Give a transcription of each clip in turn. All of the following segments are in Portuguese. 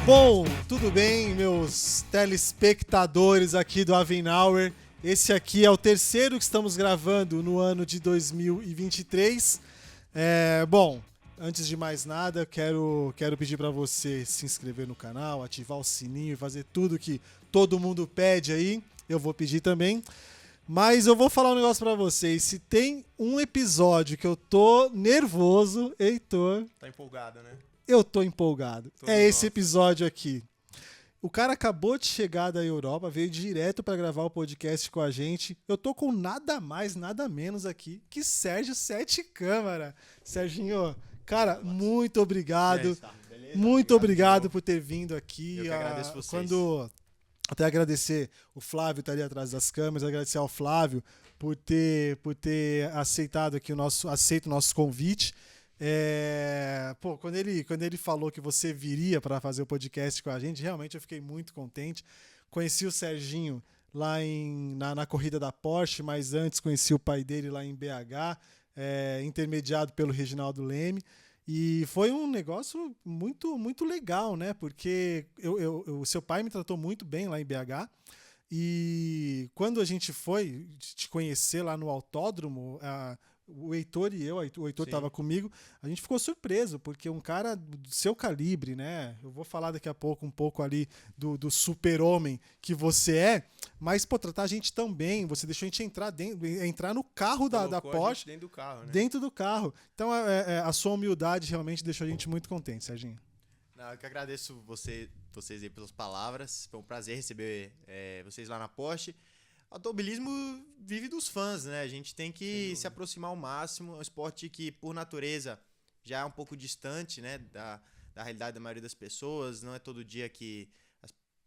Bom, tudo bem, meus telespectadores aqui do Avenauer. Esse aqui é o terceiro que estamos gravando no ano de 2023. Bom, antes de mais nada, quero pedir para você se inscrever no canal, ativar o sininho e fazer tudo que todo mundo pede aí. Eu vou pedir também. Mas eu vou falar um negócio pra vocês. Se tem um episódio que eu tô nervoso, Heitor... Tá empolgado, né? Eu tô empolgado. Todos Esse nós. episódio aqui. O cara acabou de chegar da Europa, veio direto pra gravar o podcast com a gente. Eu tô com nada mais, nada menos aqui que Sérgio Sete Câmara. Serginho, cara, muito obrigado. Beleza? Muito obrigado por ter vindo aqui. Eu que agradeço vocês. Até agradecer o Flávio, tá ali atrás das câmeras, agradecer ao Flávio por ter aceitado aqui aceito o nosso convite. Quando ele falou que você viria para fazer o podcast com a gente, realmente eu fiquei muito contente. Conheci o Serginho lá na corrida da Porsche, mas antes conheci o pai dele lá em BH, intermediado pelo Reginaldo Leme. E foi um negócio muito, muito legal, né? Porque o seu pai me tratou muito bem lá em BH. E quando a gente foi te conhecer lá no autódromo, o Heitor e eu, o Heitor estava comigo, a gente ficou surpreso, porque um cara do seu calibre, né? Eu vou falar daqui a pouco um pouco ali do super-homem que você é, mas, pô, tratar a gente tão bem, você deixou a gente entrar no carro da Porsche. Dentro do carro, né? Dentro do carro. Então, a sua humildade realmente deixou a gente muito contente, Serginho. Não, eu que agradeço vocês aí pelas palavras. Foi um prazer receber vocês lá na Porsche. O automobilismo vive dos fãs, né? A gente tem que se aproximar ao máximo. É um esporte que, por natureza, já é um pouco distante, né? Da realidade da maioria das pessoas. Não é todo dia que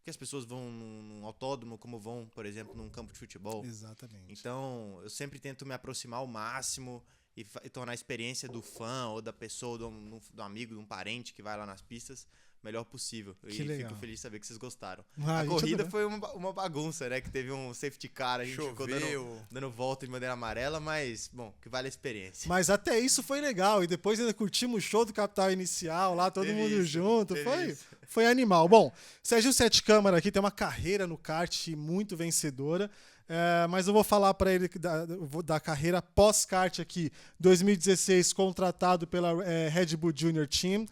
as pessoas vão num autódromo como vão, por exemplo, num campo de futebol. Exatamente. Então, eu sempre tento me aproximar ao máximo e tornar a experiência do fã ou da pessoa, do amigo, de um parente que vai lá nas pistas melhor possível. Que legal. Fico feliz de saber que vocês gostaram. A corrida foi uma bagunça, né? Que teve um safety car, a gente ficou dando volta de bandeira amarela, mas, bom, que vale a experiência. Mas até isso foi legal. E depois ainda curtimos o show do Capital Inicial, lá todo mundo junto. Foi animal. Bom, Sérgio Sete Câmara aqui tem uma carreira no kart muito vencedora. Mas eu vou falar para ele da carreira pós-kart aqui. 2016, contratado pela Red Bull Junior Team.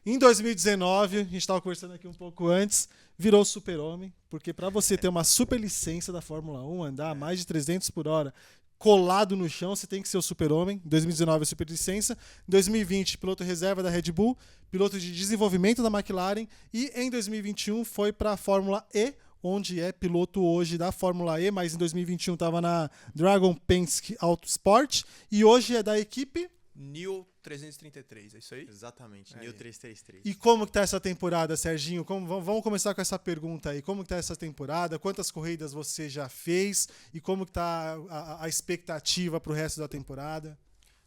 Em 2019, a gente estava conversando aqui um pouco antes, virou super-homem, porque para você ter uma super licença da Fórmula 1, andar a mais de 300 por hora, colado no chão, você tem que ser o super-homem. Em 2019, a super licença. Em 2020, piloto reserva da Red Bull, piloto de desenvolvimento da McLaren. E em 2021, foi para a Fórmula E, onde é piloto hoje da Fórmula E, mas em 2021 estava na Dragon Penske Autosport. E hoje é da equipe... NIO 333, é isso aí? Exatamente, NIO 333. E como que tá essa temporada, Serginho? Vamos começar com essa pergunta aí. Como que tá essa temporada? Quantas corridas você já fez? E como que tá a expectativa pro resto da temporada?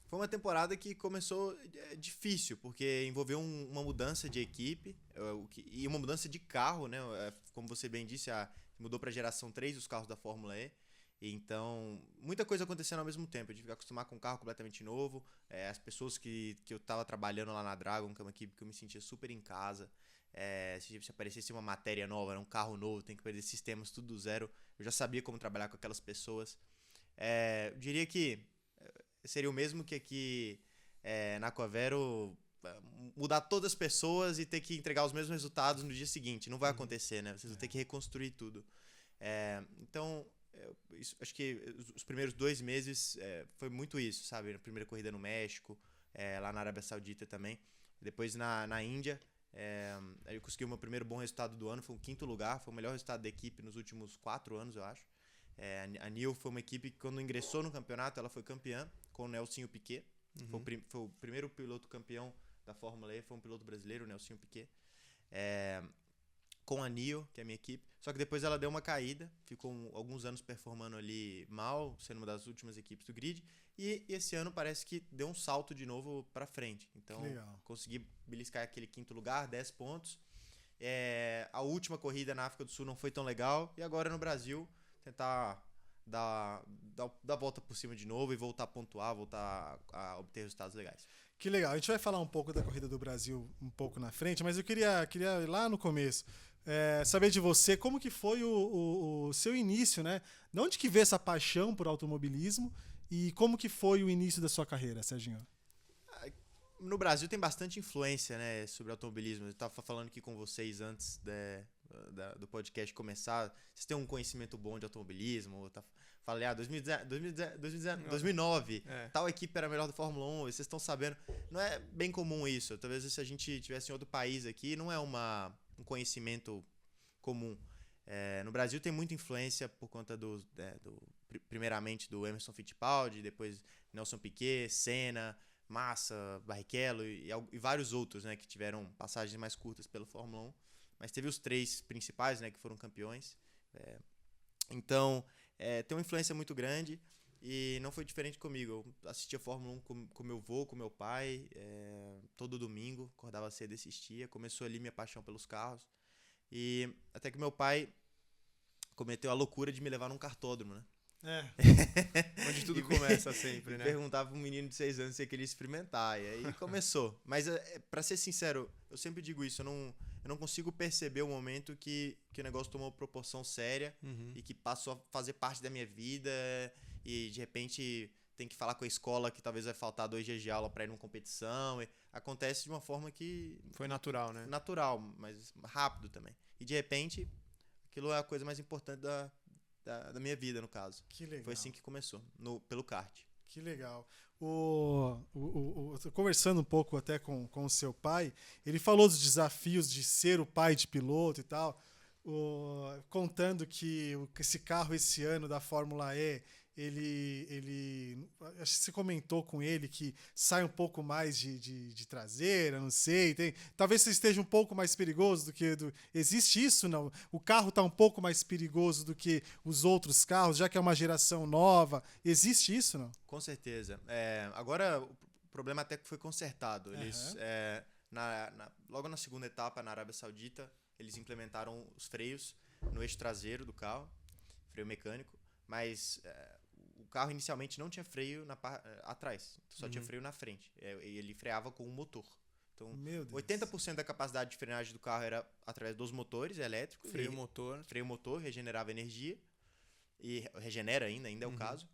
Foi uma temporada que começou difícil, porque envolveu uma mudança de equipe e uma mudança de carro, né? Como você bem disse, mudou para a geração 3 os carros da Fórmula E. Então, muita coisa acontecendo ao mesmo tempo. Eu tive que acostumar com um carro completamente novo. As pessoas que eu estava trabalhando lá na Dragon, que é uma equipe que eu me sentia super em casa. Se aparecesse uma matéria nova, um carro novo, tem que aprender sistemas, tudo do zero. Eu já sabia como trabalhar com aquelas pessoas. Eu diria que seria o mesmo que aqui na Aquavero mudar todas as pessoas e ter que entregar os mesmos resultados no dia seguinte. Não vai acontecer, né? Vocês vão ter que reconstruir tudo. Então... acho que os primeiros 2 meses foi muito isso, sabe? A primeira corrida no México, lá na Arábia Saudita também. Depois na Índia, eu consegui o meu primeiro bom resultado do ano, foi um 5º lugar, foi o melhor resultado da equipe nos últimos 4 anos, eu acho. A NIO foi uma equipe que, quando ingressou no campeonato, ela foi campeã com o Nelsinho Piquet. Foi o primeiro piloto campeão da Fórmula E, foi um piloto brasileiro, o Nelsinho Piquet. Com a NIO, que é a minha equipe. Só que depois ela deu uma caída, ficou alguns anos performando ali mal, sendo uma das últimas equipes do grid. E esse ano parece que deu um salto de novo pra frente. Então, consegui beliscar aquele 5º lugar, 10 pontos. A última corrida na África do Sul não foi tão legal. E agora no Brasil, tentar dar a volta por cima de novo e voltar a pontuar, voltar a obter resultados legais. Que legal. A gente vai falar um pouco da Corrida do Brasil um pouco na frente, mas eu queria ir lá no começo. Saber de você como que foi o seu início, né? De onde que veio essa paixão por automobilismo e como que foi o início da sua carreira, Serginho? No Brasil tem bastante influência, né, sobre automobilismo. Eu estava falando aqui com vocês antes do podcast começar. Vocês têm um conhecimento bom de automobilismo? Falei, 2009, tal equipe era a melhor da Fórmula 1, vocês estão sabendo. Não é bem comum isso. Talvez se a gente tivesse em outro país aqui, não é um conhecimento comum. No Brasil tem muita influência por conta primeiramente do Emerson Fittipaldi, depois Nelson Piquet, Senna, Massa, Barrichello e vários outros, né, que tiveram passagens mais curtas pela Fórmula 1. Mas teve os 3 principais, né, que foram campeões. Então, tem uma influência muito grande e não foi diferente comigo. Eu assistia Fórmula 1 com meu avô, com meu pai, todo domingo, acordava cedo e assistia. Começou ali minha paixão pelos carros. E até que meu pai cometeu a loucura de me levar num kartódromo, né? Onde tudo começa sempre, né? Perguntava pra um menino de 6 anos se ele queria experimentar. E aí começou. Mas, pra ser sincero, eu sempre digo isso. Eu não consigo perceber o momento que o negócio tomou proporção séria e que passou a fazer parte da minha vida. E, de repente, tem que falar com a escola que talvez vai faltar 2 dias de aula pra ir numa competição. E acontece de uma forma que... Foi natural, né? Natural, mas rápido também. E, de repente, aquilo é a coisa mais importante da minha vida, no caso. Que legal. Foi assim que começou, pelo kart. Que legal. Conversando um pouco até com o seu pai, ele falou dos desafios de ser o pai de piloto e tal, contando que esse carro esse ano da Fórmula E, acho que você comentou com ele que sai um pouco mais de traseira, não sei, talvez você esteja um pouco mais perigoso do que... Existe isso, não? O carro está um pouco mais perigoso do que os outros carros, já que é uma geração nova. Existe isso, não? Com certeza. Agora, o problema até que foi consertado. Eles, logo na segunda etapa, na Arábia Saudita, eles implementaram os freios no eixo traseiro do carro, freio mecânico, mas... o carro inicialmente não tinha freio atrás, só tinha freio na frente. Ele freava com um motor. Então, 80% da capacidade de frenagem do carro era através dos motores elétricos. Freio motor, regenerava energia. E regenera ainda é o caso.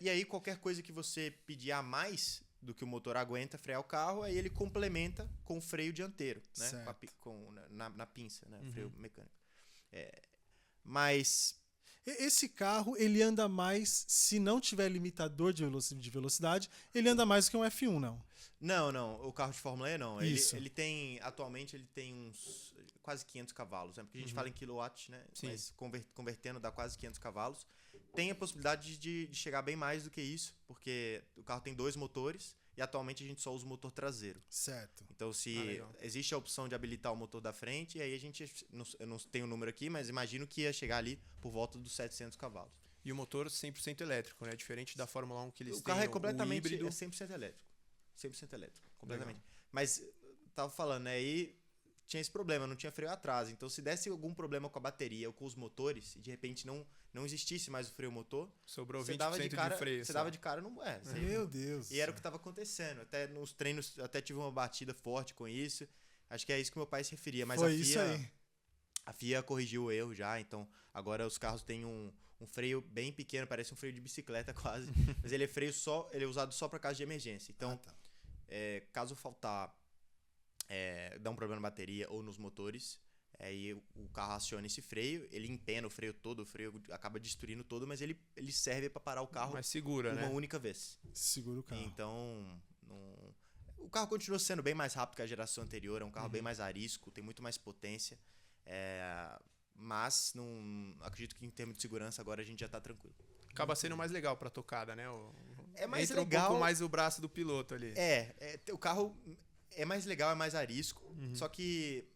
E aí, qualquer coisa que você pedir a mais do que o motor aguenta frear o carro, aí ele complementa com o freio dianteiro, né? Na pinça, né? Freio mecânico. Mas... Esse carro, ele anda mais, se não tiver limitador de velocidade, ele anda mais do que um F1, não? Não. O carro de Fórmula E, não. Atualmente, ele tem uns quase 500 cavalos, né? Porque a gente fala em quilowatts, né? Sim. Mas convertendo dá quase 500 cavalos. Tem a possibilidade de chegar bem mais do que isso, porque o carro tem 2 motores e atualmente a gente só usa o motor traseiro. Certo. Então, se existe a opção de habilitar o motor da frente, e aí eu não tenho o número aqui, mas imagino que ia chegar ali por volta dos 700 cavalos. E o motor 100% elétrico, né? Diferente da Fórmula 1 que eles têm. O carro é completamente híbrido. 100% elétrico. 100% elétrico, completamente. Legal. Mas, tava falando, né? Aí tinha esse problema, não tinha freio atrás. Então, se desse algum problema com a bateria ou com os motores, e de repente não existisse mais o freio motor, sobrou 20% de freio. Você dava de cara no... Meu Deus. E era o que estava acontecendo. Até nos treinos, até tive uma batida forte com isso. Acho que é isso que meu pai se referia. Mas a FIA corrigiu o erro já, então agora os carros têm um freio bem pequeno, parece um freio de bicicleta quase. Mas ele é usado só para caso de emergência. Então, caso faltar... dá um problema na bateria ou nos motores, aí o carro aciona esse freio, ele empena o freio todo, o freio acaba destruindo todo, mas ele serve para parar o carro mais segura, uma única vez. Segura o carro. Então, o carro continua sendo bem mais rápido que a geração anterior, é um carro bem mais arisco, tem muito mais potência, mas acredito que em termos de segurança agora a gente já tá tranquilo. Acaba sendo mais legal pra tocada, né? É mais entra legal. Um pouco mais o braço do piloto ali. O carro é mais legal, é mais arisco, só que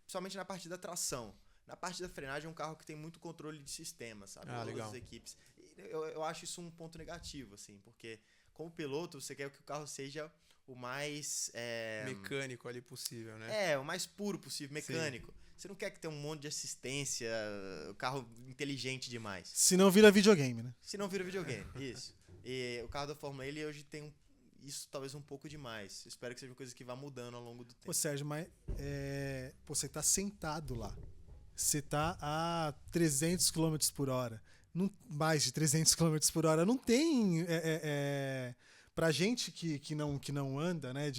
principalmente na parte da tração. Na parte da frenagem é um carro que tem muito controle de sistema, sabe? Legal. As equipes. Eu acho isso um ponto negativo, assim, porque como piloto, você quer que o carro seja o mais... Mecânico ali possível, né? o mais puro possível, mecânico. Você não quer que tenha um monte de assistência, o carro inteligente demais. Se não vira videogame, né? Se não vira videogame, isso. E o carro da Fórmula E, ele hoje tem isso talvez um pouco demais. Espero que seja uma coisa que vá mudando ao longo do tempo. Pô, Sérgio, mas você tá sentado lá. Você tá a 300 km por hora. Mais de 300 km por hora. Não tem... pra gente que não anda, né?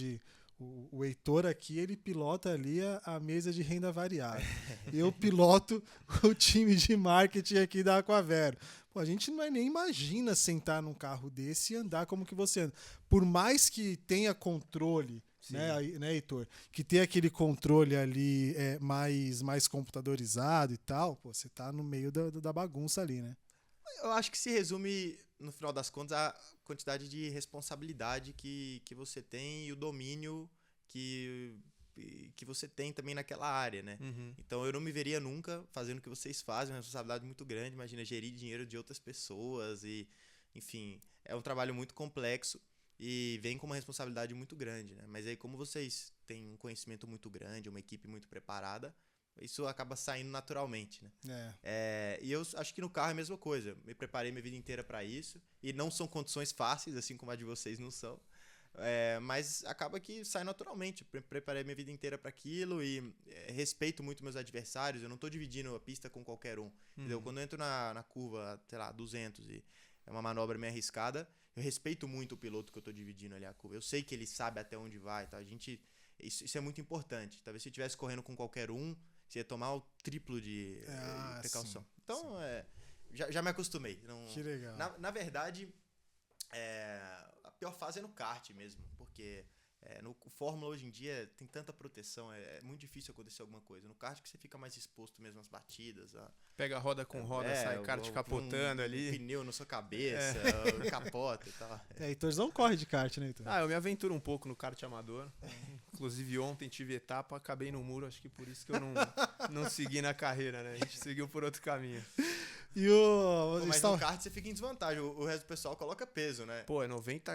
O Heitor aqui, ele pilota ali a mesa de renda variável. Eu piloto o time de marketing aqui da Aquavero. Pô, a gente nem imagina sentar num carro desse e andar como que você anda. Por mais que tenha controle, né, Heitor? Que tenha aquele controle ali mais computadorizado e tal, pô, você tá no meio da bagunça ali, né? Eu acho que se resume, no final das contas, a quantidade de responsabilidade que você tem e o domínio que você tem também naquela área, né? Uhum. Então eu não me veria nunca fazendo o que vocês fazem, uma responsabilidade muito grande. Imagina, gerir dinheiro de outras pessoas e, enfim, é um trabalho muito complexo e vem com uma responsabilidade muito grande, né? Mas aí, como vocês têm um conhecimento muito grande, uma equipe muito preparada, isso acaba saindo naturalmente, né? E eu acho que no carro é a mesma coisa. Me preparei minha vida inteira para isso. E não são condições fáceis, assim como a de vocês não são. Mas acaba que sai naturalmente. Preparei minha vida inteira para aquilo e respeito muito meus adversários. Eu não tô dividindo a pista com qualquer um. Entendeu? Quando eu entro na curva, sei lá, 200 e é uma manobra meio arriscada, eu respeito muito o piloto que eu tô dividindo ali a curva. Eu sei que ele sabe até onde vai. Tá? Isso é muito importante. Talvez se eu estivesse correndo com qualquer um, você ia tomar o triplo de precaução. Sim, então, já me acostumei. Que legal. Na verdade, a pior fase é no kart mesmo, porque no Fórmula hoje em dia tem tanta proteção, é muito difícil acontecer alguma coisa. No kart que você fica mais exposto mesmo às batidas. Pega roda com roda, sai kart capotando ali. Pneu na sua cabeça, capota e tal. Heitorzão corre de kart, né, Heitor? Eu me aventuro um pouco no kart amador. Inclusive ontem tive etapa, acabei no muro, acho que por isso que eu não segui na carreira, né? A gente seguiu por outro caminho. Mas no kart você fica em desvantagem, o resto do pessoal coloca peso, né? Pô, é 90.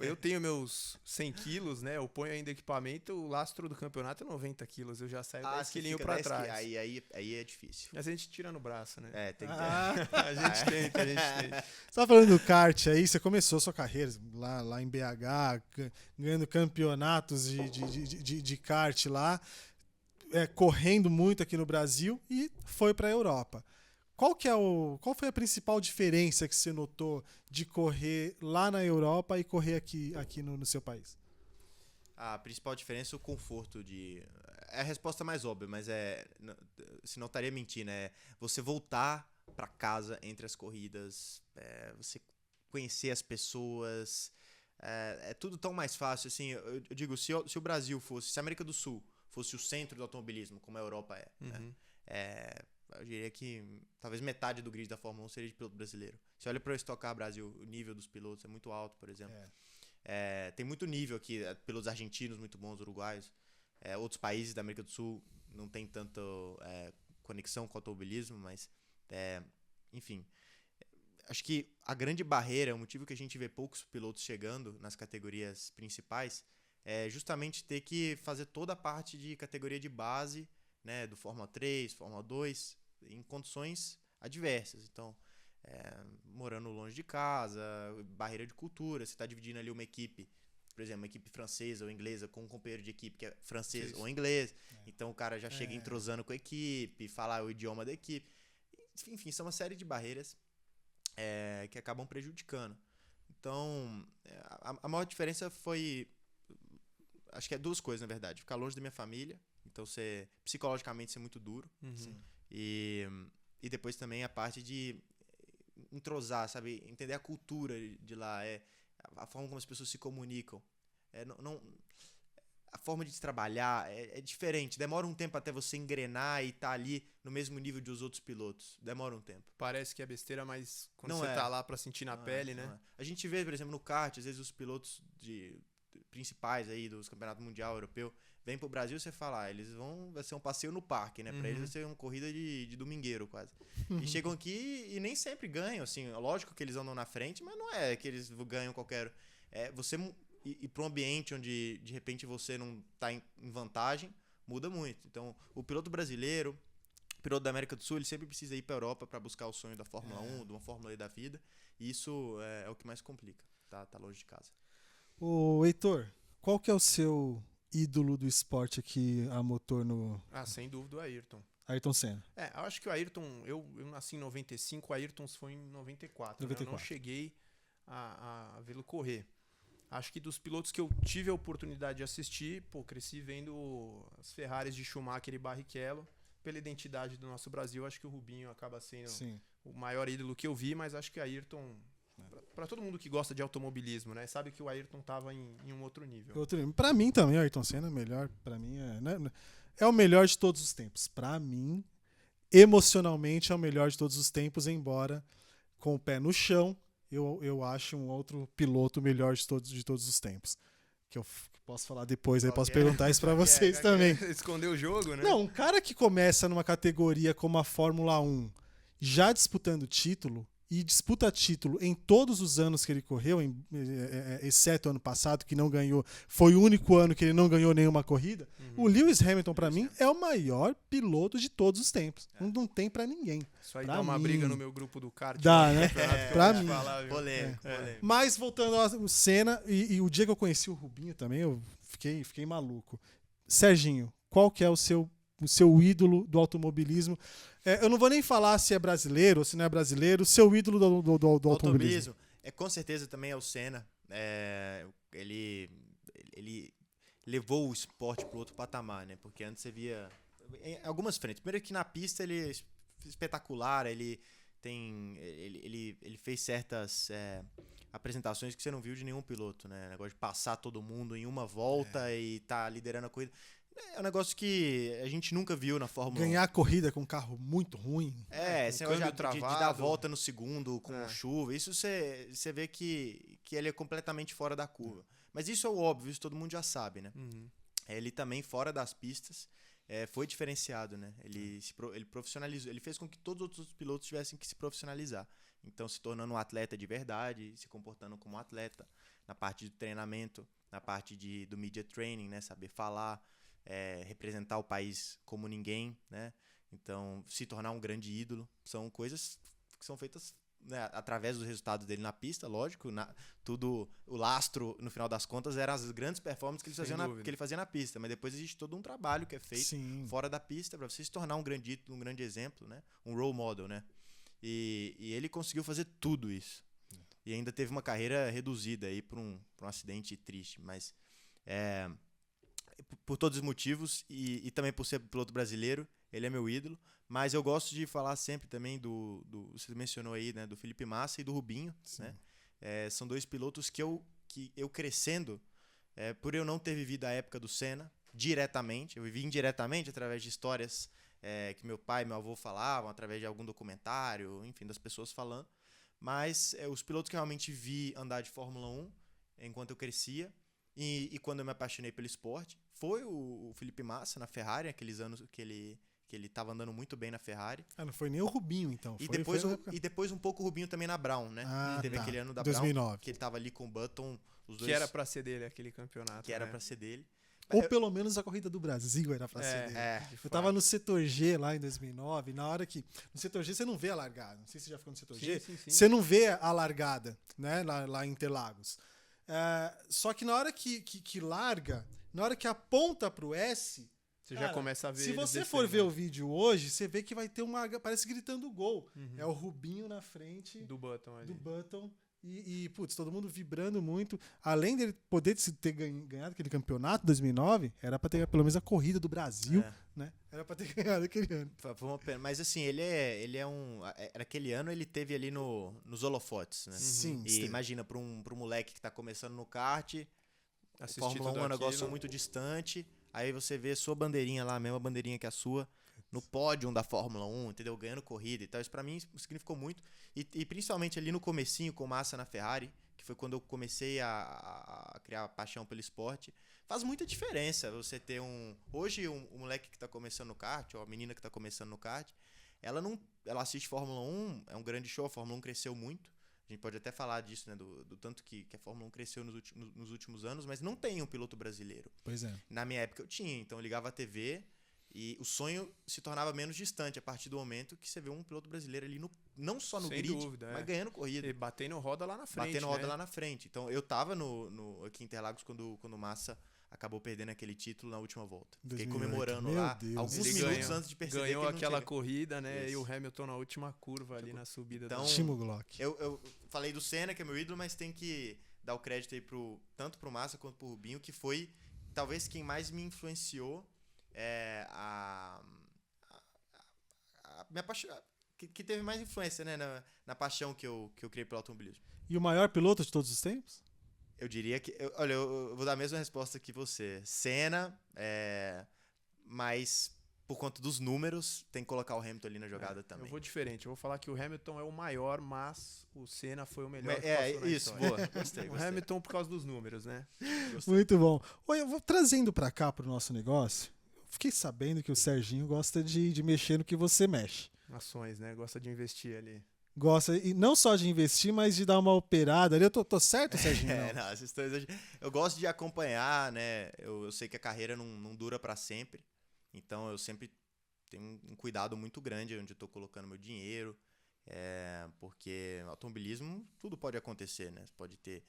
Eu tenho meus 100 quilos, né? Eu ponho ainda equipamento, o lastro do campeonato é 90 quilos. Eu já saio 10 quilinhos pra trás. Aí é difícil. Mas a gente tira no braço, né? Tem que ter. A gente tenta. Você tá falando do kart aí, você começou a sua carreira lá em BH, ganhando campeonatos de kart lá, correndo muito aqui no Brasil e foi pra Europa. Qual foi a principal diferença que você notou de correr lá na Europa e correr aqui no seu país? A principal diferença é o conforto É a resposta mais óbvia, mas senão estaria mentindo. Você voltar para casa entre as corridas, você conhecer as pessoas, é tudo tão mais fácil. Assim, eu digo, se o Brasil se a América do Sul fosse o centro do automobilismo, como a Europa eu diria que talvez metade do grid da Fórmula 1 seria de piloto brasileiro. Você olha para o Stock Car Brasil, o nível dos pilotos é muito alto, por exemplo. Tem muito nível aqui, pilotos argentinos muito bons, uruguaios. Outros países da América do Sul não tem tanta conexão com o automobilismo, mas enfim. Acho que a grande barreira, o motivo que a gente vê poucos pilotos chegando nas categorias principais, é justamente ter que fazer toda a parte de categoria de base, né, do Fórmula 3, Fórmula 2, em condições adversas. Então, morando longe de casa, barreira de cultura, você está dividindo ali uma equipe, por exemplo, uma equipe francesa ou inglesa com um companheiro de equipe que é francês ou inglês. Então o cara já chega entrosando com a equipe, fala o idioma da equipe. Enfim, são uma série de barreiras que acabam prejudicando. Então, a maior diferença foi... Acho que é duas coisas, na verdade. Ficar longe da minha família. Então, psicologicamente, ser muito duro. Uhum. E depois também a parte de entrosar, sabe? Entender a cultura de lá. A forma como as pessoas se comunicam. A forma de trabalhar é diferente. Demora um tempo até você engrenar e estar ali no mesmo nível dos outros pilotos. Demora um tempo. Parece que é besteira, mas quando não você tá lá pra sentir na pele, né? A gente vê, por exemplo, no kart, às vezes os pilotos principais aí dos campeonatos mundial, europeu, vêm pro Brasil, você fala, vai ser um passeio no parque, né? Pra eles vai ser uma corrida de domingueiro quase. E chegam aqui e nem sempre ganham, assim, lógico que eles andam na frente, mas não é que eles ganham qualquer... você ir para um ambiente onde de repente você não tá em vantagem, muda muito. Então, o piloto brasileiro, o piloto da América do Sul, ele sempre precisa ir para a Europa para buscar o sonho da Fórmula 1, de uma Fórmula E da vida, e isso é o que mais complica, tá longe de casa. Ô, Heitor, qual que é o seu ídolo do esporte aqui a motor no Sem dúvida o Ayrton. Ayrton Senna? Eu acho que o Ayrton, eu nasci em 95, o Ayrton foi em 94. Né? Eu não cheguei a vê-lo correr. Acho que dos pilotos que eu tive a oportunidade de assistir, cresci vendo as Ferraris de Schumacher e Barrichello. Pela identidade do nosso Brasil, acho que o Rubinho acaba sendo o maior ídolo que eu vi, mas acho que o Ayrton, para todo mundo que gosta de automobilismo, né, sabe que o Ayrton estava em um outro nível. Para mim também, o Ayrton Senna é melhor. Para mim é o melhor de todos os tempos. Para mim, emocionalmente, é o melhor de todos os tempos, embora com o pé no chão, eu acho um outro piloto melhor de todos os tempos. Que eu posso falar depois, aí posso perguntar isso para vocês também. Esconder o jogo, né? Não, um cara que começa numa categoria como a Fórmula 1, já disputando título, e disputa título em todos os anos que ele correu, exceto o ano passado, que não ganhou, foi o único ano que ele não ganhou nenhuma corrida. O Lewis Hamilton, para mim, é o maior piloto de todos os tempos. Não tem para ninguém. Isso aí dá uma briga no meu grupo do kart. Dá, né? Pra mim. Polêmico. Mas voltando ao Senna, e o dia que eu conheci o Rubinho também, eu fiquei maluco. Serginho, qual que é o seu ídolo do automobilismo? Eu não vou nem falar se é brasileiro ou se não é brasileiro. O seu ídolo do automobilismo? Com certeza também é o Senna. Ele levou o esporte para outro patamar, né? Porque antes você via em algumas frentes. Primeiro que na pista ele é espetacular, ele fez certas apresentações que você não viu de nenhum piloto, né? O negócio de passar todo mundo em uma volta e tá liderando a corrida. É um negócio que a gente nunca viu na Fórmula 1. Ganhar a corrida com um carro muito ruim. Esse negócio de dar volta no segundo com chuva. Isso você vê que ele é completamente fora da curva. Mas isso é o óbvio, isso todo mundo já sabe, né? Ele também, fora das pistas, foi diferenciado, né? Ele profissionalizou. Ele fez com que todos os outros pilotos tivessem que se profissionalizar. Então, se tornando um atleta de verdade, se comportando como um atleta, na parte de treinamento, na parte do media training, né? Saber falar, representar o país como ninguém, né? Então, se tornar um grande ídolo, são coisas que são feitas, né, através dos resultados dele na pista, lógico. O lastro, no final das contas, eram as grandes performances que ele fazia na pista. Mas depois existe todo um trabalho que é feito fora da pista para você se tornar um grande ídolo, um grande exemplo, né? Um role model, né? E ele conseguiu fazer tudo isso. E ainda teve uma carreira reduzida aí por um acidente triste. Mas por todos os motivos e também por ser piloto brasileiro, ele é meu ídolo. Mas eu gosto de falar sempre também você mencionou aí, né, do Felipe Massa e do Rubinho, né? São dois pilotos que eu crescendo, por eu não ter vivido a época do Senna diretamente, eu vivi indiretamente através de histórias que meu pai e meu avô falavam, através de algum documentário, enfim, das pessoas falando. Mas os pilotos que eu realmente vi andar de Fórmula 1 enquanto eu crescia, e quando eu me apaixonei pelo esporte, foi o Felipe Massa na Ferrari, aqueles anos que ele estava andando muito bem na Ferrari. Não foi nem o Rubinho, então. E depois um pouco o Rubinho também na Brown, né? Teve aquele ano da 2009. Brown, que ele estava ali com o Button. Os dois, que era pra ser dele, aquele campeonato. Que era pra ser dele. Ou pelo menos a corrida do Brasil era pra ser dele. Eu tava no setor G lá em 2009, na hora que... No setor G você não vê a largada. Não sei se você já ficou no setor G. Sim. Você não vê a largada, né? Lá em Interlagos. Só que na hora que larga, na hora que aponta pro S... Você já começa a ver. Se você for ver o vídeo hoje, você vê que vai ter parece gritando gol. É o Rubinho na frente do Button ali. Do Button. E putz, todo mundo vibrando muito. Além dele poder ter ganhado aquele campeonato em 2009, era pra ter pelo menos a corrida do Brasil, né? Era pra ter ganhado aquele ano. Foi uma pena. Mas assim, ele é um... Naquele ano ele teve ali nos holofotes, né? Sim. Imagina, pra um moleque que tá começando no kart, a Fórmula 1 é um negócio muito distante. Aí você vê a sua bandeirinha lá, a mesma bandeirinha que a sua, no pódio da Fórmula 1, entendeu? Ganhando corrida e tal. Isso pra mim significou muito. E principalmente ali no comecinho, com Massa na Ferrari, que foi quando eu comecei a criar paixão pelo esporte, faz muita diferença você ter hoje um moleque que está começando no kart, ou a menina que está começando no kart, ela assiste Fórmula 1, é um grande show, a Fórmula 1 cresceu muito. A gente pode até falar disso, né, do tanto que a Fórmula 1 cresceu nos últimos anos, mas não tem um piloto brasileiro. Pois é. Na minha época eu tinha, então eu ligava a TV e o sonho se tornava menos distante a partir do momento que você vê um piloto brasileiro ali, não só no Sem grid, dúvida, mas ganhando corrida. E batendo roda lá na frente. Batendo roda lá na frente. Então eu tava aqui em Interlagos quando o Massa acabou perdendo aquele título na última volta. 2008. Fiquei comemorando Meu lá Deus. alguns Ele minutos antes de perceber ganhou que ele não aquela tinha... corrida, né? Isso. E o Hamilton na última curva ali na subida. Então, Timo Glock. Eu falei do Senna, que é meu ídolo, mas tem que dar o crédito aí tanto pro Massa quanto pro Rubinho, que foi talvez quem mais me influenciou minha paixão, que teve mais influência, né, na paixão que eu criei pelo automobilismo. E o maior piloto de todos os tempos? Eu diria que... Olha, eu vou dar a mesma resposta que você. Senna, mas por conta dos números, tem que colocar o Hamilton ali na jogada também. Eu vou diferente. Eu vou falar que o Hamilton é o maior, mas o Senna foi o melhor. Isso, boa. Gostei. O Hamilton por causa dos números, né? Gostei. Muito bom. Oi, eu vou trazendo pra cá pro nosso negócio. Fiquei sabendo que o Serginho gosta de mexer no que você mexe. Ações, né? Gosta de investir ali. Gosta, e não só de investir, mas de dar uma operada ali. Eu tô certo, Serginho? Não, essas coisas... Eu gosto de acompanhar, né? Eu sei que a carreira não dura pra sempre. Então eu sempre tenho um cuidado muito grande onde eu tô colocando meu dinheiro. Porque no automobilismo tudo pode acontecer, né? Pode ter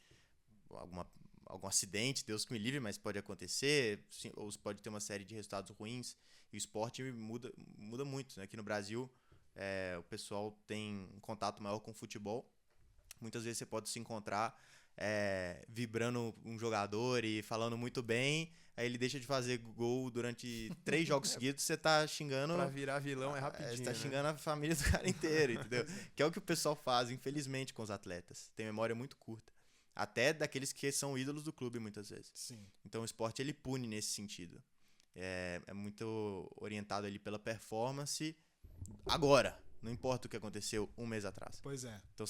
algum acidente, Deus que me livre, mas pode acontecer. Ou pode ter uma série de resultados ruins. E o esporte muda muito, né? Aqui no Brasil... o pessoal tem um contato maior com o futebol. Muitas vezes você pode se encontrar vibrando um jogador e falando muito bem, aí ele deixa de fazer gol durante 3 jogos seguidos, você tá xingando... Pra virar vilão é rapidinho, Você tá né? xingando a família do cara inteiro, entendeu? Que é o que o pessoal faz, infelizmente, com os atletas. Tem memória muito curta. Até daqueles que são ídolos do clube, muitas vezes. Sim. Então o esporte, ele pune nesse sentido. É muito orientado ali pela performance... Agora, não importa o que aconteceu um mês atrás. Pois é. Então,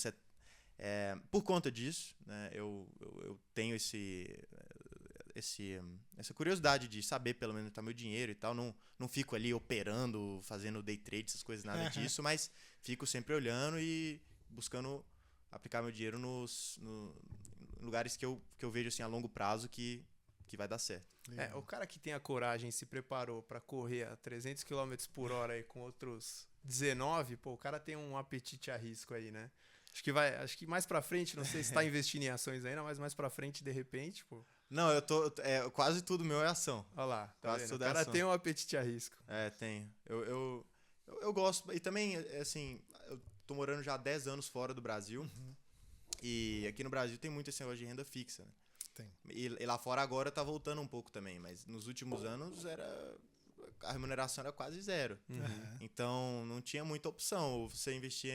por conta disso, né, eu tenho essa curiosidade de saber pelo menos tá meu dinheiro e tal. Não fico ali operando, fazendo day trade, essas coisas, nada disso, mas fico sempre olhando e buscando aplicar meu dinheiro nos lugares que eu vejo assim, a longo prazo que vai dar certo. O cara que tem a coragem e se preparou pra correr a 300 km por hora aí com outros 19, pô, o cara tem um apetite a risco aí, né? Acho que mais pra frente, não sei se tá investindo em ações ainda, mas mais pra frente, de repente, pô. Não, quase tudo meu é ação. Olha lá, tá Quase vendo? tudo O é cara ação. tem um apetite a risco. Tenho. Eu gosto. E também, assim, eu tô morando já há 10 anos fora do Brasil. Uhum. E aqui no Brasil tem muito esse negócio de renda fixa, né? Tem. E lá fora agora tá voltando um pouco também, mas nos últimos anos a remuneração era quase zero. Uhum. Então não tinha muita opção. Ou você investia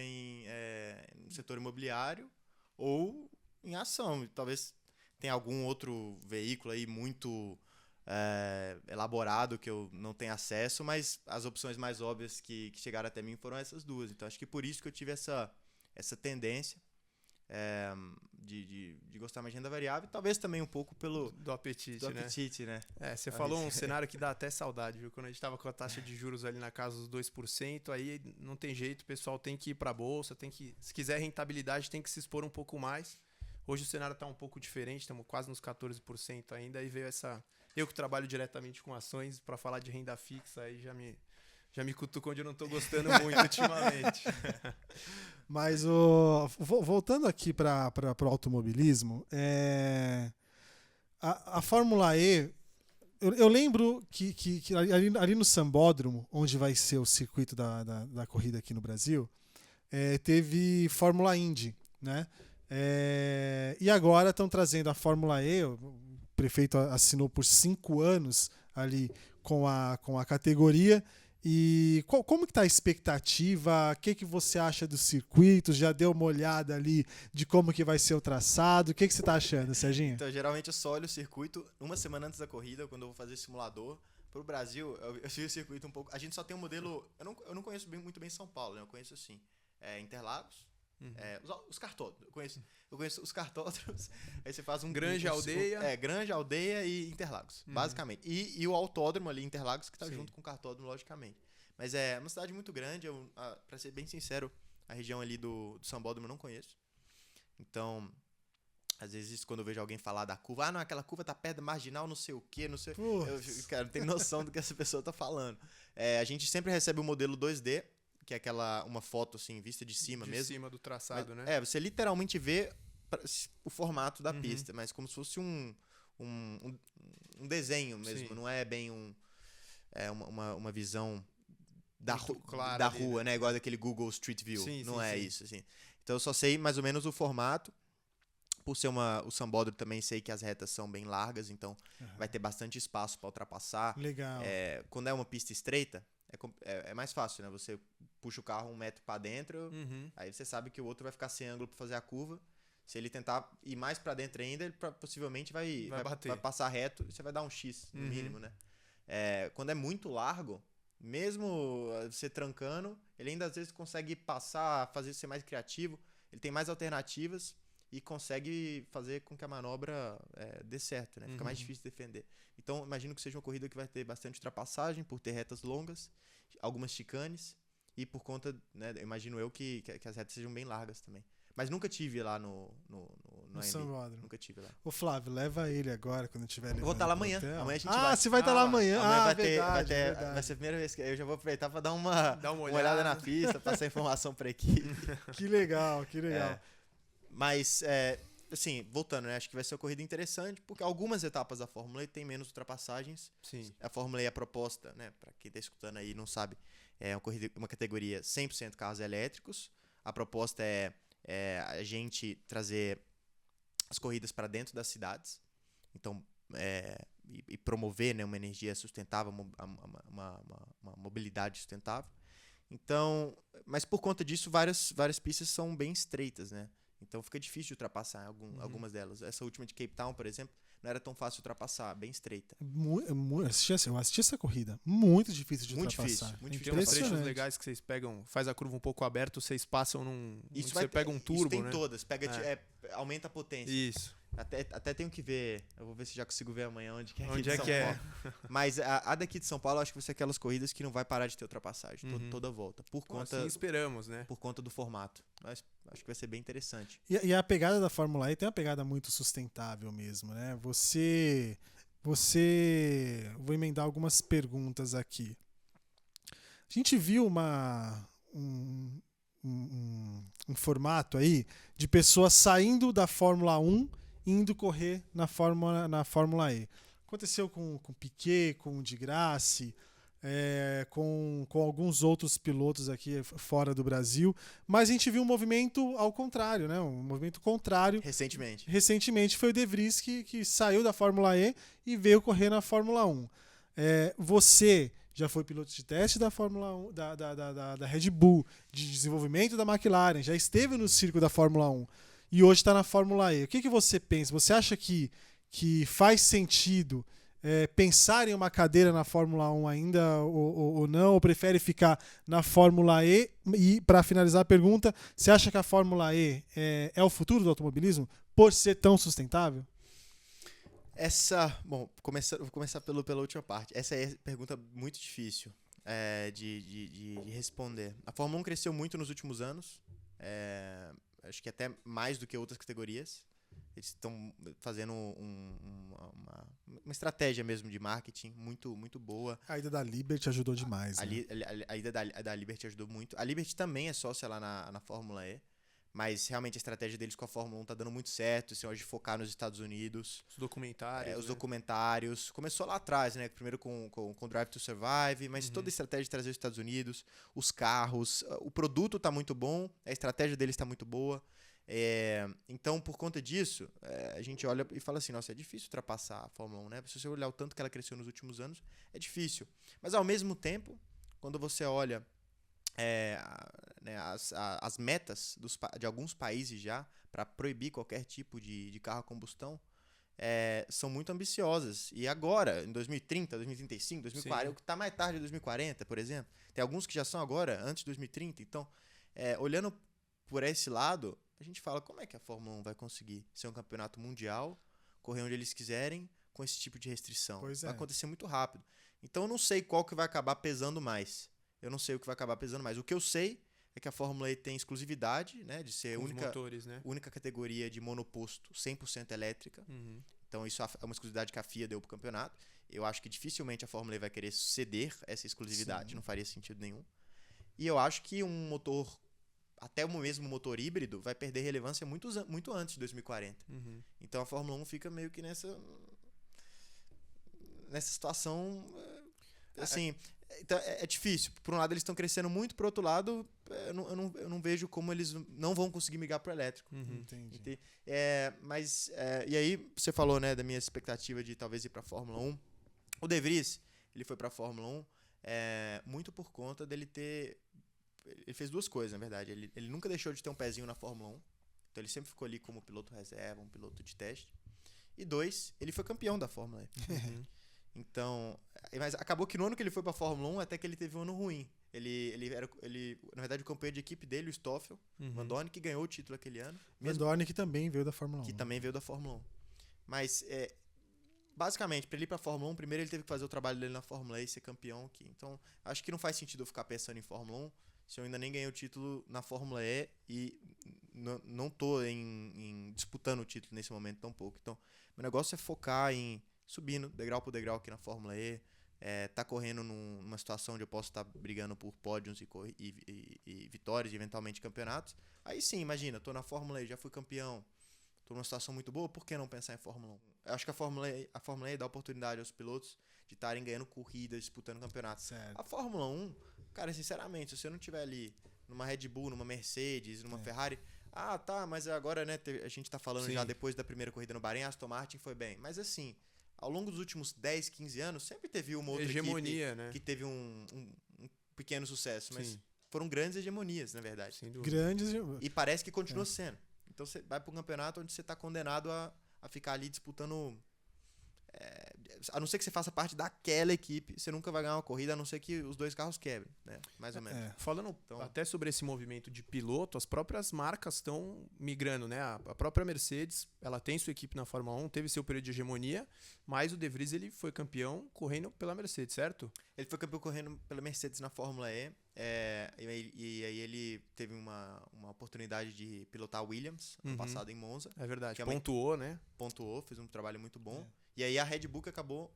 no setor imobiliário ou em ação. Talvez tenha algum outro veículo aí muito elaborado que eu não tenho acesso, mas as opções mais óbvias que chegaram até mim foram essas duas. Então acho que por isso que eu tive essa tendência de gostar mais de renda variável, e talvez também um pouco do apetite, né? Você falou um cenário que dá até saudade, viu? Quando a gente tava com a taxa de juros ali na casa dos 2%, aí não tem jeito, o pessoal tem que ir pra bolsa, se quiser rentabilidade, tem que se expor um pouco mais. Hoje o cenário tá um pouco diferente, estamos quase nos 14% ainda, aí veio eu que trabalho diretamente com ações, para falar de renda fixa, aí já me cutuca onde eu não tô gostando muito ultimamente. Mas voltando aqui para o automobilismo, a Fórmula E, eu lembro que ali no Sambódromo, onde vai ser o circuito da corrida aqui no Brasil, teve Fórmula Indy, né? E agora estão trazendo a Fórmula E, o prefeito assinou por 5 anos ali com a categoria. E como que tá a expectativa? O que você acha dos circuitos? Já deu uma olhada ali de como que vai ser o traçado? O que você tá achando, Serginho? Então, geralmente eu só olho o circuito uma semana antes da corrida, quando eu vou fazer simulador. Pro Brasil, eu vi o circuito um pouco... A gente só tem um modelo... Eu não conheço muito bem São Paulo, né? Eu conheço, assim, Interlagos Os cartódromos. Eu conheço os cartódromos. Aí você faz um... Granja, Aldeia. Granja, Aldeia e Interlagos, basicamente. E o autódromo ali, Interlagos, que tá junto com o cartódromo, logicamente. Mas é uma cidade muito grande. Pra ser bem sincero, a região ali do Sambódromo eu não conheço. Então... Às vezes, quando eu vejo alguém falar da curva, não, aquela curva tá perto da marginal, não sei o quê, não sei... Cara, não tem noção do que essa pessoa tá falando. A gente sempre recebe o modelo 2D, que é uma foto, assim, vista de cima mesmo. De cima do traçado, né? Você literalmente vê o formato da pista, mas como se fosse um desenho mesmo. Sim. Não é bem uma visão da rua, né? Igual daquele Google Street View. Sim, não é isso, assim. Então, eu só sei mais ou menos o formato. Por ser o sambódromo, também sei que as retas são bem largas, então vai ter bastante espaço para ultrapassar. Legal. Quando é uma pista estreita, é mais fácil, né? Você puxa o carro 1 metro para dentro, aí você sabe que o outro vai ficar sem ângulo para fazer a curva. Se ele tentar ir mais para dentro ainda, ele possivelmente vai passar reto e você vai dar um X no mínimo, né? Quando é muito largo, mesmo você trancando, ele ainda às vezes consegue passar, ser mais criativo. Ele tem mais alternativas e consegue fazer com que a manobra dê certo, né? Fica mais difícil de defender. Então, imagino que seja uma corrida que vai ter bastante ultrapassagem, por ter retas longas, algumas chicanes, e por conta, né, imagino eu que as retas sejam bem largas também. Mas nunca tive lá no Sambódromo. Nunca tive lá. Ô, Flávio, leva ele agora, quando tiver levando. Eu vou estar lá amanhã. Amanhã a gente vai. Você vai estar lá amanhã. Verdade. Vai ser a primeira vez que eu já vou aproveitar para dar uma olhada na pista, passar informação para a equipe. Que legal. Mas, assim, voltando, né? Acho que vai ser uma corrida interessante, porque algumas etapas da Fórmula E tem menos ultrapassagens. Sim. A Fórmula E, a proposta, né? Para quem está escutando aí e não sabe, é uma categoria 100% carros elétricos. A proposta é a gente trazer as corridas para dentro das cidades. Então, e promover, né, uma energia sustentável, uma mobilidade sustentável. Então, mas por conta disso, várias pistas são bem estreitas, né? Então fica difícil de ultrapassar algumas delas. Essa última de Cape Town, por exemplo, não era tão fácil de ultrapassar, bem estreita. Eu assisti essa corrida. Muito difícil de ultrapassar. Muito difícil. Tem uns trechos legais que vocês pegam, faz a curva um pouco aberta, vocês passam você pega um turbo, isso tem, né? Todas. Aumenta a potência. Isso. Até tenho que ver. Eu vou ver se já consigo ver amanhã onde é aqui de São Paulo. Mas a daqui de São Paulo, eu acho que vai ser aquelas corridas que não vai parar de ter ultrapassagem toda a volta. Assim esperamos, né? Por conta do formato. Mas acho que vai ser bem interessante. E a pegada da Fórmula E tem uma pegada muito sustentável mesmo, né? Vou emendar algumas perguntas aqui. A gente viu um formato aí de pessoas saindo da Fórmula 1 e indo correr na Fórmula E. Aconteceu com o Piquet, com o Di Grassi, com alguns outros pilotos aqui fora do Brasil, mas a gente viu um movimento ao contrário, né? Um movimento contrário. Recentemente foi o De Vries que saiu da Fórmula E e veio correr na Fórmula 1. Você já foi piloto de teste da Fórmula 1, da Red Bull, de desenvolvimento da McLaren, já esteve no circo da Fórmula 1 e hoje está na Fórmula E. O que você pensa? Você acha que faz sentido pensar em uma cadeira na Fórmula 1 ainda ou não? Ou prefere ficar na Fórmula E? E, para finalizar a pergunta, você acha que a Fórmula E é o futuro do automobilismo por ser tão sustentável? Vou começar pela última parte. Essa é pergunta muito difícil de responder. A Fórmula 1 cresceu muito nos últimos anos. Acho que até mais do que outras categorias. Eles estão fazendo uma estratégia mesmo de marketing muito, muito boa. A ida da Liberty ajudou demais. A ida da Liberty ajudou muito. A Liberty também é sócia lá na Fórmula E. Mas realmente a estratégia deles com a Fórmula 1 tá dando muito certo. Assim, hoje focar nos Estados Unidos. Os documentários. Os documentários. Começou lá atrás, né? Primeiro com Drive to Survive, mas toda a estratégia de trazer os Estados Unidos, os carros, o produto tá muito bom, a estratégia deles tá muito boa. Então, por conta disso, a gente olha e fala assim, nossa, é difícil ultrapassar a Fórmula 1, né? Se você olhar o tanto que ela cresceu nos últimos anos, é difícil. Mas, ao mesmo tempo, quando você olha as metas de alguns países já para proibir qualquer tipo de carro a combustão, são muito ambiciosas. E agora, em 2030, 2035, 2040, o que está mais tarde de 2040, por exemplo, tem alguns que já são agora, antes de 2030. Então, olhando por esse lado, a gente fala, como é que a Fórmula 1 vai conseguir ser um campeonato mundial, correr onde eles quiserem, com esse tipo de restrição? Pois é. Vai acontecer muito rápido. Então eu não sei qual que vai acabar pesando mais. Eu não sei o que vai acabar pesando mais. O que eu sei é que a Fórmula E tem exclusividade, né, de ser a única categoria de monoposto 100% elétrica. Então isso é uma exclusividade que a FIA deu pro campeonato. Eu acho que dificilmente a Fórmula E vai querer ceder essa exclusividade, não faria sentido nenhum. E eu acho que um motor, até o mesmo motor híbrido, vai perder relevância muito antes de 2040. Então a Fórmula 1 fica meio que nessa situação, assim... Então, é difícil. Por um lado, eles estão crescendo muito, por outro lado, eu não vejo como eles não vão conseguir migrar para o elétrico. Entendi. E aí, você falou, né, da minha expectativa de talvez ir para a Fórmula 1. O De Vries, ele foi para a Fórmula 1 muito por conta dele ter... Ele fez duas coisas, na verdade. Ele nunca deixou de ter um pezinho na Fórmula 1. Então, ele sempre ficou ali como piloto reserva, um piloto de teste. E 2, ele foi campeão da Fórmula E. Então, mas acabou que no ano que ele foi pra Fórmula 1, até que ele teve um ano ruim. Na verdade, o companheiro de equipe dele, o Stoffel, Van Dorn, que ganhou o título aquele ano. Van Dorn, que também veio da Fórmula 1. Que também veio da Fórmula 1. Mas, basicamente, pra ele ir pra Fórmula 1, primeiro ele teve que fazer o trabalho dele na Fórmula E e ser campeão aqui. Então, acho que não faz sentido eu ficar pensando em Fórmula 1 se eu ainda nem ganhei o título na Fórmula E e não tô disputando o título nesse momento tão pouco. Então, meu negócio é focar em subindo degrau por degrau aqui na Fórmula E, tá correndo numa situação onde eu posso estar brigando por pódios e vitórias e eventualmente campeonatos. Aí sim, imagina, tô na Fórmula E, já fui campeão, tô numa situação muito boa, por que não pensar em Fórmula 1? Eu acho que a Fórmula E dá oportunidade aos pilotos de estarem ganhando corridas, disputando campeonatos. Certo. A Fórmula 1, cara, sinceramente, se você não tiver ali numa Red Bull, numa Mercedes, numa Ferrari... Ah, tá, mas agora, né, a gente tá falando já depois da primeira corrida no Bahrein, a Aston Martin foi bem. Mas assim... Ao longo dos últimos 10, 15 anos, sempre teve uma outra hegemonia, equipe, né, que teve um pequeno sucesso. Mas foram grandes hegemonias, na verdade. Sem dúvida. Grandes. E parece que continua sendo. Então você vai para um campeonato onde você está condenado a ficar ali disputando... a não ser que você faça parte daquela equipe, você nunca vai ganhar uma corrida, a não ser que os dois carros quebrem, né? Mais ou menos. Falando até sobre esse movimento de piloto, as próprias marcas estão migrando, né? A própria Mercedes, ela tem sua equipe na Fórmula 1, teve seu período de hegemonia, mas o De Vries, ele foi campeão correndo pela Mercedes, certo? Ele foi campeão correndo pela Mercedes na Fórmula E, e aí ele teve uma oportunidade de pilotar a Williams, ano passado em Monza. É verdade, que pontuou, né? Pontuou, fez um trabalho muito bom. E aí a Red Bull que acabou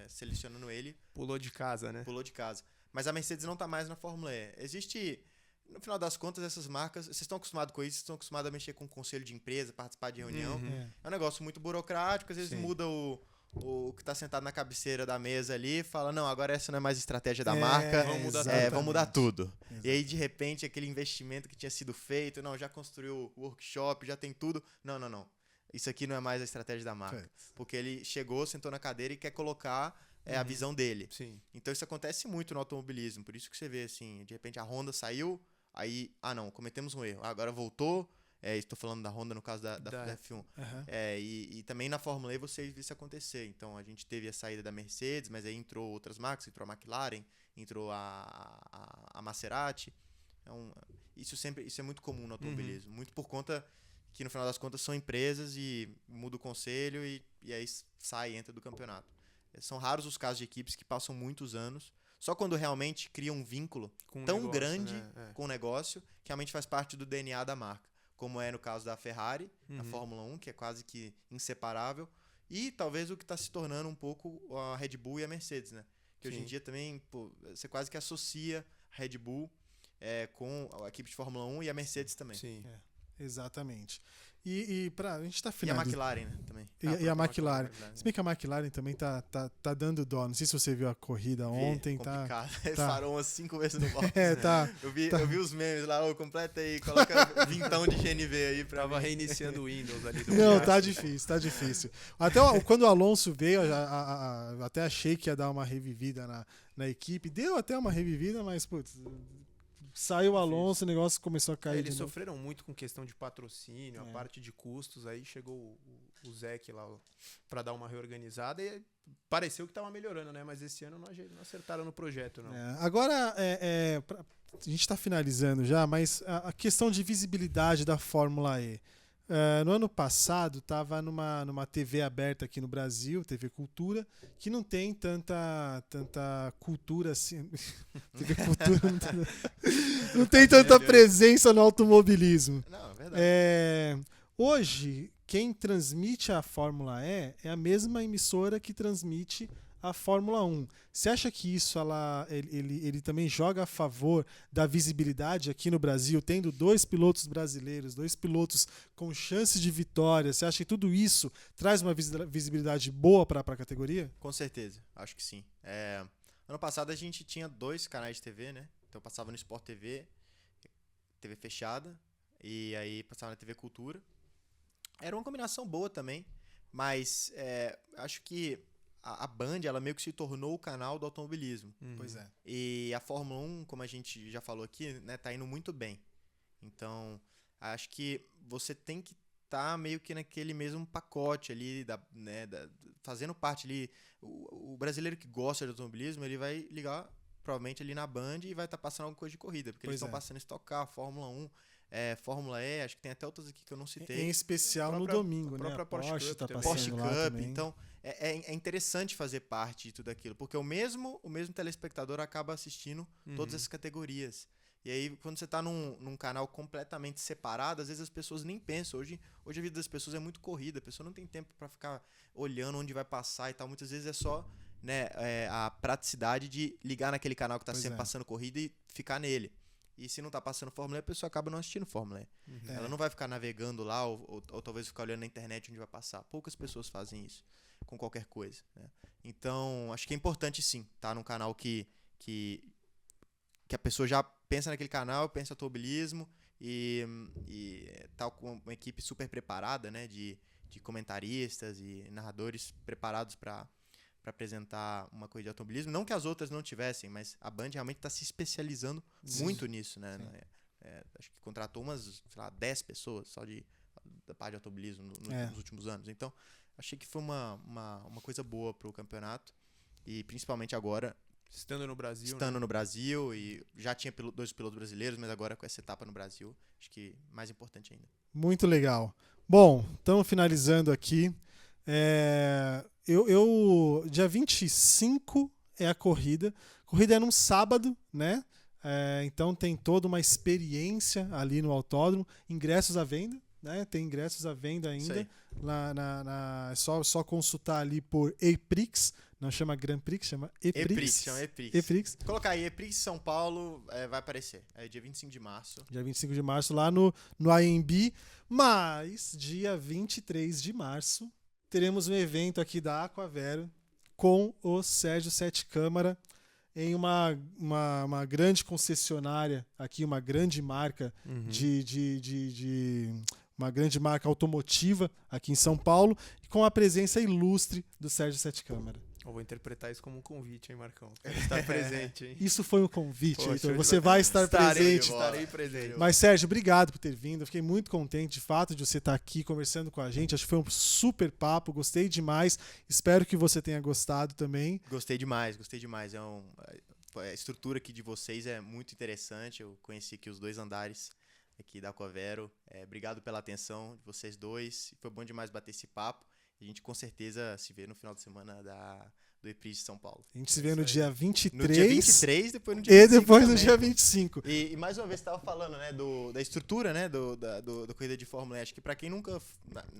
selecionando ele. Pulou de casa, né? Pulou de casa. Mas a Mercedes não tá mais na Fórmula E. Existe, no final das contas, essas marcas... Vocês estão acostumados com isso, vocês estão acostumados a mexer com o conselho de empresa, participar de reunião. É um negócio muito burocrático, às vezes muda o que tá sentado na cabeceira da mesa ali, fala, não, agora essa não é mais estratégia da marca, vamos mudar tudo. Exatamente. E aí, de repente, aquele investimento que tinha sido feito, não, já construiu o workshop, já tem tudo. Não. Isso aqui não é mais a estratégia da marca. Porque ele chegou, sentou na cadeira e quer colocar a visão dele. Sim. Então isso acontece muito no automobilismo. Por isso que você vê, assim, de repente a Honda saiu, aí, não, cometemos um erro. Agora voltou, estou falando da Honda no caso da F1. E também na Fórmula E você viu isso acontecer. Então a gente teve a saída da Mercedes, mas aí entrou outras marcas, entrou a McLaren, entrou a Maserati. Isso é muito comum no automobilismo. Muito por conta... que no final das contas são empresas e muda o conselho e aí sai e entra do campeonato. São raros os casos de equipes que passam muitos anos, só quando realmente cria um vínculo tão negócio, grande, né? Com o negócio, que realmente faz parte do DNA da marca. Como é no caso da Ferrari, na Fórmula 1, que é quase que inseparável, e talvez o que está se tornando um pouco a Red Bull e a Mercedes, né? Que hoje em dia também você quase que associa a Red Bull com a equipe de Fórmula 1 e a Mercedes também. Sim. Exatamente. E a gente tá finalizando. E a McLaren, né? Também. E a McLaren. Se bem que a McLaren também tá dando dó. Não sei se você viu a corrida ontem. Complicado. Eles pararam umas 5 vezes no box. Tá. Eu vi os memes lá, completa aí, coloca vintão de GNV aí pra Tava reiniciando o Windows ali. Não, tá difícil. Até quando o Alonso veio, até achei que ia dar uma revivida na equipe. Deu até uma revivida, mas, putz... saiu o Alonso, o negócio começou a cair. Eles sofreram muito com questão de patrocínio, a parte de custos. Aí chegou o Zec lá para dar uma reorganizada e pareceu que estava melhorando, né? Mas esse ano não acertaram no projeto, não. Agora, a gente está finalizando já, mas a questão de visibilidade da Fórmula E. No ano passado, estava numa TV aberta aqui no Brasil, TV Cultura, que não tem tanta cultura assim. TV Cultura não tem tanta presença no automobilismo. Não, é verdade. Hoje, quem transmite a Fórmula E é a mesma emissora que transmite a Fórmula 1. Você acha que isso ele também joga a favor da visibilidade aqui no Brasil, tendo 2 pilotos brasileiros, 2 pilotos com chance de vitória? Você acha que tudo isso traz uma visibilidade boa para a categoria? Com certeza, acho que sim. Ano passado a gente tinha 2 canais de TV, né? Então passava no Sport TV, TV fechada, e aí passava na TV Cultura. Era uma combinação boa também, mas acho que a Band, ela meio que se tornou o canal do automobilismo. Pois é. E a Fórmula 1, como a gente já falou aqui, né, tá indo muito bem. Então, acho que você tem que estar meio que naquele mesmo pacote ali, fazendo parte ali. O brasileiro que gosta de automobilismo, ele vai ligar provavelmente ali na Band e vai estar passando alguma coisa de corrida, porque eles estão passando Stock Car, Fórmula 1, Fórmula E, acho que tem até outras aqui que eu não citei. Em especial no domingo, né? A Porsche Cup, tá passando Porsche lá Cup, também. então é interessante fazer parte de tudo aquilo, porque o mesmo telespectador acaba assistindo todas essas categorias. E aí, quando você está num canal completamente separado, às vezes as pessoas nem pensam. Hoje a vida das pessoas é muito corrida, a pessoa não tem tempo para ficar olhando onde vai passar e tal. Muitas vezes é só, né, a praticidade de ligar naquele canal que está sempre passando corrida e ficar nele. E se não tá passando Fórmula E, a pessoa acaba não assistindo Fórmula E. Ela não vai ficar navegando lá ou talvez ficar olhando na internet onde vai passar. Poucas pessoas fazem isso com qualquer coisa, né? Então, acho que é importante sim, tá num canal que a pessoa já pensa naquele canal, pensa automobilismo e tá com uma equipe super preparada, né? De comentaristas e narradores preparados para apresentar uma coisa de automobilismo. Não que as outras não tivessem, mas a Band realmente está se especializando muito nisso, né? Acho que contratou umas, 10 pessoas só da parte de automobilismo nos últimos anos. Então, achei que foi uma coisa boa para o campeonato. E principalmente agora, estando no Brasil. Estando no Brasil, e já tinha 2 pilotos brasileiros, mas agora com essa etapa no Brasil, acho que mais importante ainda. Muito legal. Bom, estamos finalizando aqui. Dia 25 é a corrida. A corrida é num sábado, né? Então tem toda uma experiência ali no autódromo. Ingressos à venda, né? Tem ingressos à venda ainda. É só consultar ali por EPRIX. Não chama Grand Prix, chama EPRIX. Chama EPRIX. Colocar aí EPRIX São Paulo, vai aparecer. É dia 25 de março. Dia 25 de março lá no AMB. Mas dia 23 de março teremos um evento aqui da Aquavero com o Sérgio Sete Câmara em uma grande concessionária aqui, uma grande marca uma grande marca automotiva aqui em São Paulo, com a presença ilustre do Sérgio Sete Câmara. Eu vou interpretar isso como um convite, hein, Marcão? Quero estar presente, hein? Isso foi um convite, Heitor. Você vai estar presente. Estarei presente. Mas, Sérgio, obrigado por ter vindo. Eu fiquei muito contente, de fato, de você estar aqui conversando com a gente. Acho que foi um super papo. Gostei demais. Espero que você tenha gostado também. Gostei demais. A estrutura aqui de vocês é muito interessante. Eu conheci aqui os 2 andares aqui da Aquavero. Obrigado pela atenção de vocês dois. Foi bom demais bater esse papo. A gente com certeza se vê no final de semana do EPRIX de São Paulo. A gente se vê no dia 23. No dia 23, depois no dia 25. E depois também. No dia 25. E mais uma vez você estava falando, né, da estrutura, né, da corrida de Fórmula E. Acho que para quem nunca...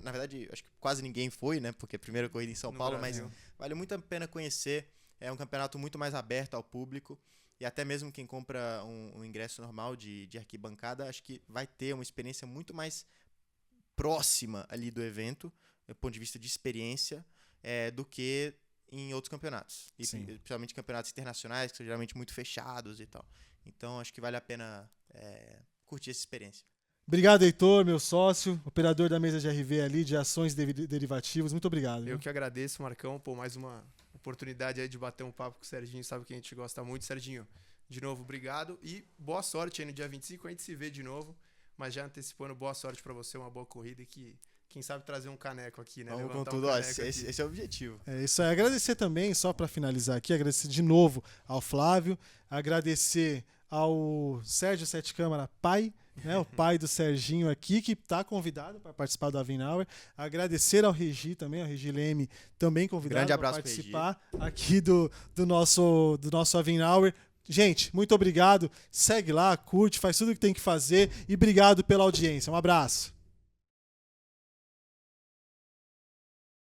Na verdade, acho que quase ninguém foi, né, porque é a primeira corrida em São Paulo, Brasil. Mas vale muito a pena conhecer. É um campeonato muito mais aberto ao público. E até mesmo quem compra um ingresso normal de arquibancada, acho que vai ter uma experiência muito mais próxima ali do evento, do ponto de vista de experiência, do que em outros campeonatos. E principalmente campeonatos internacionais, que são geralmente muito fechados e tal. Então, acho que vale a pena curtir essa experiência. Obrigado, Heitor, meu sócio, operador da mesa de RV ali, de ações derivativos. Muito obrigado. Eu que agradeço, Marcão, por mais uma oportunidade aí de bater um papo com o Serginho. Sabe que a gente gosta muito. Serginho, de novo, obrigado. E boa sorte aí no dia 25, a gente se vê de novo. Mas já antecipando, boa sorte para você, uma boa corrida e que, quem sabe, trazer um caneco aqui, né? Vamos com tudo, esse é o objetivo. É isso aí. Agradecer também, só para finalizar aqui, agradecer de novo ao Flávio, agradecer ao Sérgio Sete Câmara, pai, né, o pai do Serginho aqui, que está convidado para participar do Avinauer. Agradecer ao Regi também, ao Regi Leme, também convidado para participar aqui do nosso Avinauer. Gente, muito obrigado. Segue lá, curte, faz tudo o que tem que fazer e obrigado pela audiência. Um abraço.